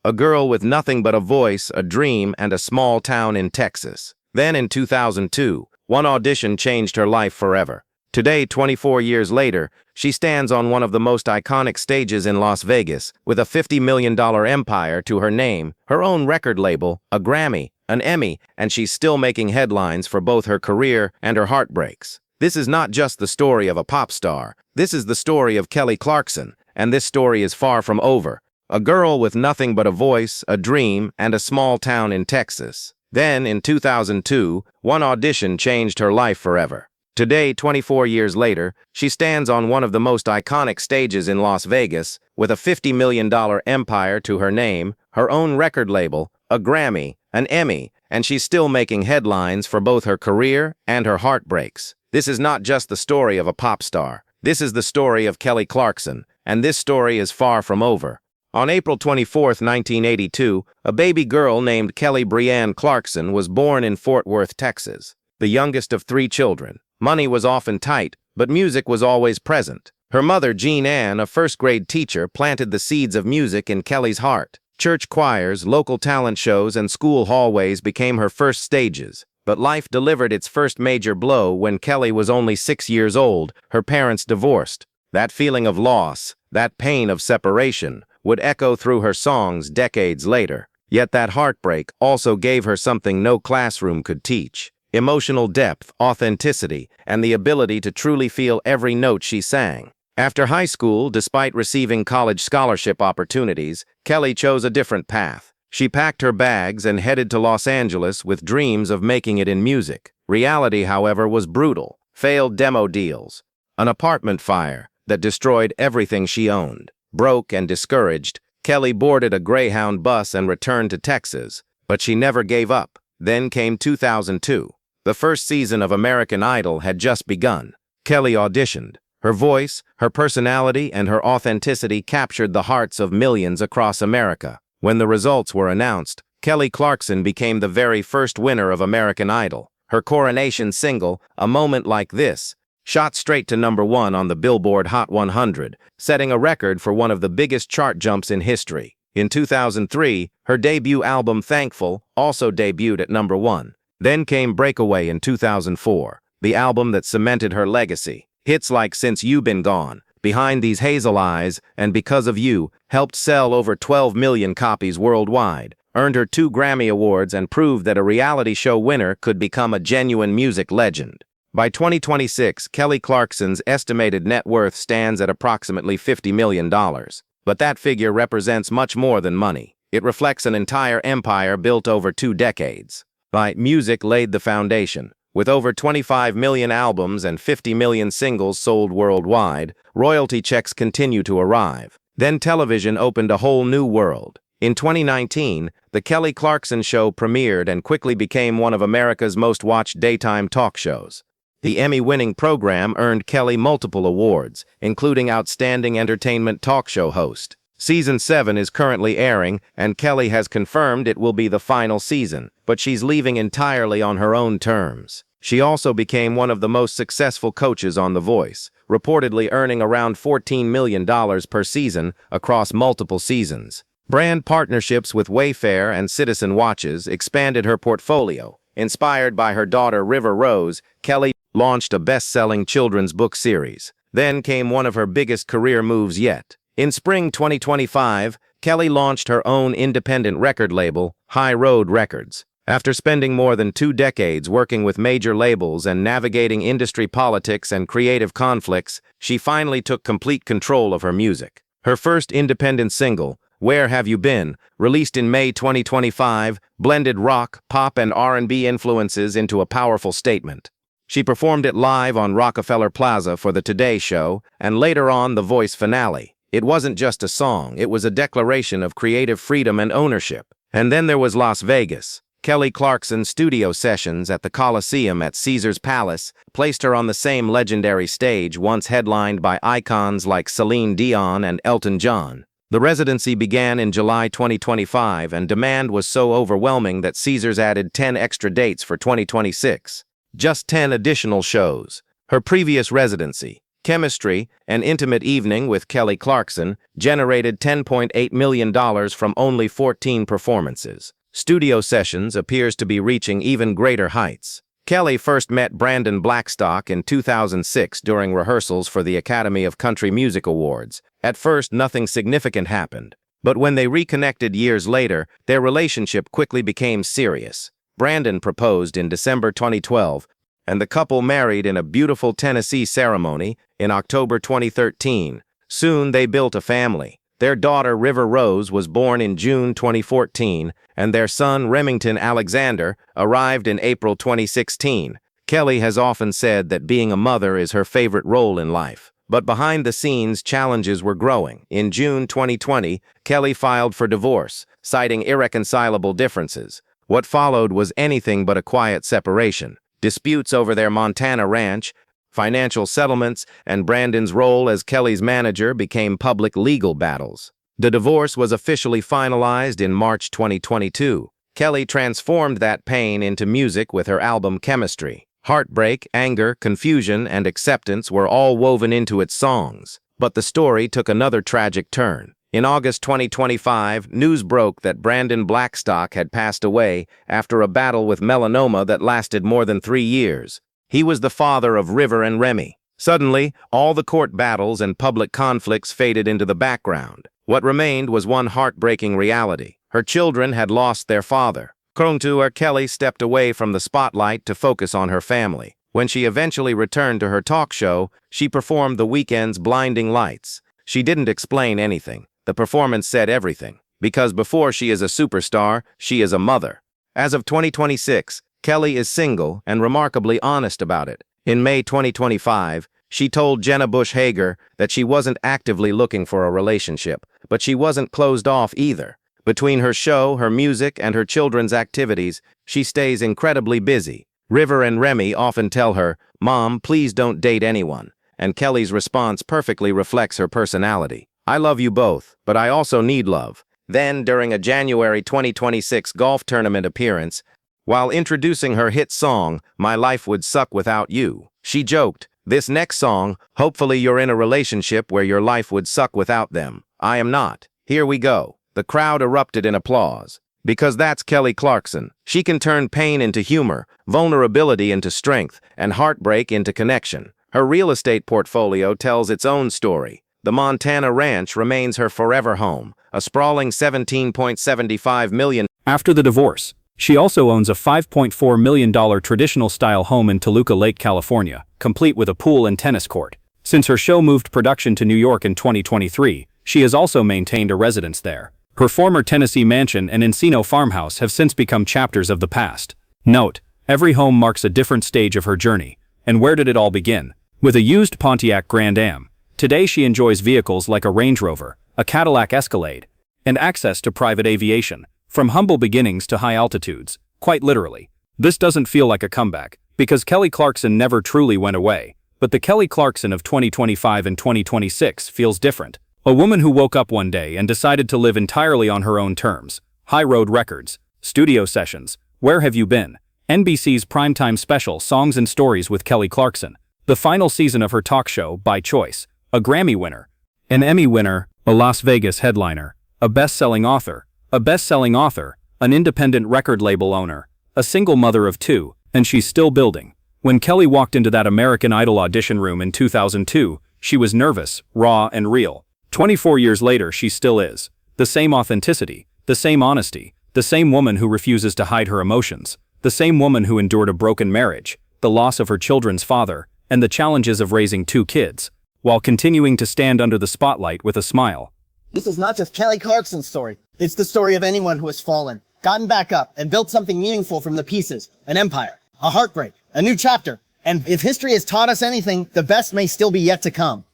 a girl with nothing but a voice, a dream, and a small town in Texas. Then in 2002, one audition changed her life forever. Today, 24 years later, she stands on one of the most iconic stages in Las Vegas with a $50 million empire to her name, her own record label, a Grammy, an Emmy, and she's still making headlines for both her career and her heartbreaks. This is not just the story of a pop star. This is the story of Kelly Clarkson, and this story is far from over. A girl with nothing but a voice, a dream, and a small town in Texas. Then, in 2002, one audition changed her life forever. Today, 24 years later, she stands on one of the most iconic stages in Las Vegas with a $50 million empire to her name, her own record label, a Grammy, an Emmy, and she's still making headlines for both her career and her heartbreaks. This is not just the story of a pop star. This is the story of Kelly Clarkson, and this story is far from over. On April 24, 1982, a baby girl named Kelly Brianne Clarkson was born in Fort Worth, Texas, the youngest of 3 children. Money was often tight, but music was always present. Her mother, Jean Ann, a first-grade teacher, planted the seeds of music in Kelly's heart. Church choirs, local talent shows, and school hallways became her first stages. But life delivered its first major blow when Kelly was only 6 years old. Her parents divorced. That feeling of loss, that pain of separation, would echo through her songs decades later. Yet that heartbreak also gave her something no classroom could teach. Emotional depth, authenticity, and the ability to truly feel every note she sang. After high school, despite receiving college scholarship opportunities, Kelly chose a different path. She packed her bags and headed to Los Angeles with dreams of making it in music. Reality, however, was brutal. Failed demo deals, an apartment fire that destroyed everything she owned. Broke and discouraged, Kelly boarded a Greyhound bus and returned to Texas, but she never gave up. Then came 2002. The first season of American Idol had just begun. Kelly auditioned. Her voice, her personality, and her authenticity captured the hearts of millions across America. When the results were announced, Kelly Clarkson became the very first winner of American Idol. Her coronation single, A Moment Like This, shot straight to #1 on the Billboard Hot 100, setting a record for one of the biggest chart jumps in history. In 2003, her debut album Thankful also debuted at #1. Then came Breakaway in 2004, the album that cemented her legacy. Hits like Since You Been Gone, Behind These Hazel Eyes, and Because of You helped sell over 12 million copies worldwide, earned her 2 Grammy Awards, and proved that a reality show winner could become a genuine music legend. By 2026, Kelly Clarkson's estimated net worth stands at approximately $50 million. But that figure represents much more than money. It reflects an entire empire built over 2 decades. Music laid the foundation. With over 25 million albums and 50 million singles sold worldwide, royalty checks continue to arrive. Then television opened a whole new world. In 2019, The Kelly Clarkson Show premiered and quickly became one of America's most watched daytime talk shows. The Emmy-winning program earned Kelly multiple awards, including Outstanding Entertainment Talk Show Host. Season 7 is currently airing, and Kelly has confirmed it will be the final season, but she's leaving entirely on her own terms. She also became one of the most successful coaches on The Voice, reportedly earning around $14 million per season across multiple seasons. Brand partnerships with Wayfair and Citizen Watches expanded her portfolio. Inspired by her daughter River Rose, Kelly launched a best-selling children's book series. Then came one of her biggest career moves yet. In spring 2025, Kelly launched her own independent record label, High Road Records. After spending more than 2 decades working with major labels and navigating industry politics and creative conflicts, she finally took complete control of her music. Her first independent single, Where Have You Been?, released in May 2025, blended rock, pop, and R&B influences into a powerful statement. She performed it live on Rockefeller Plaza for the Today Show, and later on The Voice finale. It wasn't just a song, it was a declaration of creative freedom and ownership. And then there was Las Vegas. Kelly Clarkson's studio sessions at the Coliseum at Caesar's Palace placed her on the same legendary stage once headlined by icons like Celine Dion and Elton John. The residency began in July 2025, and demand was so overwhelming that Caesars added 10 extra dates for 2026. Just 10 additional shows. Her previous residency, Chemistry, an intimate evening with Kelly Clarkson, generated $10.8 million from only 14 performances. Studio Sessions appears to be reaching even greater heights. Kelly first met Brandon Blackstock in 2006 during rehearsals for the Academy of Country Music Awards. At first, nothing significant happened. But when they reconnected years later, their relationship quickly became serious. Brandon proposed in December 2012, and the couple married in a beautiful Tennessee ceremony in October 2013. Soon they built a family. Their daughter River Rose was born in June 2014, and their son Remington Alexander arrived in April 2016. Kelly has often said that being a mother is her favorite role in life. But behind the scenes, challenges were growing. In June 2020, Kelly filed for divorce, citing irreconcilable differences. What followed was anything but a quiet separation. Disputes over their Montana ranch, financial settlements, and Brandon's role as Kelly's manager became public legal battles. The divorce was officially finalized in March 2022. Kelly transformed that pain into music with her album Chemistry. Heartbreak, anger, confusion, and acceptance were all woven into its songs. But the story took another tragic turn. In August 2025, news broke that Brandon Blackstock had passed away after a battle with melanoma that lasted more than 3 years. He was the father of River and Remy. Suddenly, all the court battles and public conflicts faded into the background. What remained was one heartbreaking reality. Her children had lost their father. Kelly stepped away from the spotlight to focus on her family. When she eventually returned to her talk show, she performed the weekend's Blinding Lights. She didn't explain anything. The performance said everything. Because before she is a superstar, she is a mother. As of 2026, Kelly is single and remarkably honest about it. In May 2025, she told Jenna Bush Hager that she wasn't actively looking for a relationship, but she wasn't closed off either. Between her show, her music, and her children's activities, she stays incredibly busy. River and Remy often tell her, "Mom, please don't date anyone," and Kelly's response perfectly reflects her personality. "I love you both, but I also need love." Then, during a January 2026 golf tournament appearance, while introducing her hit song, "My Life Would Suck Without You," she joked, "This next song, hopefully you're in a relationship where your life would suck without them. I am not. Here we go." The crowd erupted in applause. Because that's Kelly Clarkson. She can turn pain into humor, vulnerability into strength, and heartbreak into connection. Her real estate portfolio tells its own story. The Montana ranch remains her forever home, a sprawling $17.75 million. After the divorce, she also owns a $5.4 million traditional-style home in Toluca Lake, California, complete with a pool and tennis court. Since her show moved production to New York in 2023, she has also maintained a residence there. Her former Tennessee mansion and Encino farmhouse have since become chapters of the past. Note, every home marks a different stage of her journey. And where did it all begin? With a used Pontiac Grand Am. Today she enjoys vehicles like a Range Rover, a Cadillac Escalade, and access to private aviation. From humble beginnings to high altitudes, quite literally. This doesn't feel like a comeback, because Kelly Clarkson never truly went away. But the Kelly Clarkson of 2025 and 2026 feels different. A woman who woke up one day and decided to live entirely on her own terms. High Road Records, Studio Sessions, Where Have You Been? NBC's primetime special Songs and Stories with Kelly Clarkson. The final season of her talk show, By Choice. A Grammy winner, an Emmy winner, a Las Vegas headliner, a best-selling author, an independent record label owner, a single mother of 2, and she's still building. When Kelly walked into that American Idol audition room in 2002, she was nervous, raw, and real. 24 years later, she still is. The same authenticity, the same honesty, the same woman who refuses to hide her emotions, the same woman who endured a broken marriage, the loss of her children's father, and the challenges of raising 2 kids, while continuing to stand under the spotlight with a smile. This is not just Kelly Clarkson's story. It's the story of anyone who has fallen, gotten back up, and built something meaningful from the pieces. An empire, a heartbreak, a new chapter. And if history has taught us anything, the best may still be yet to come.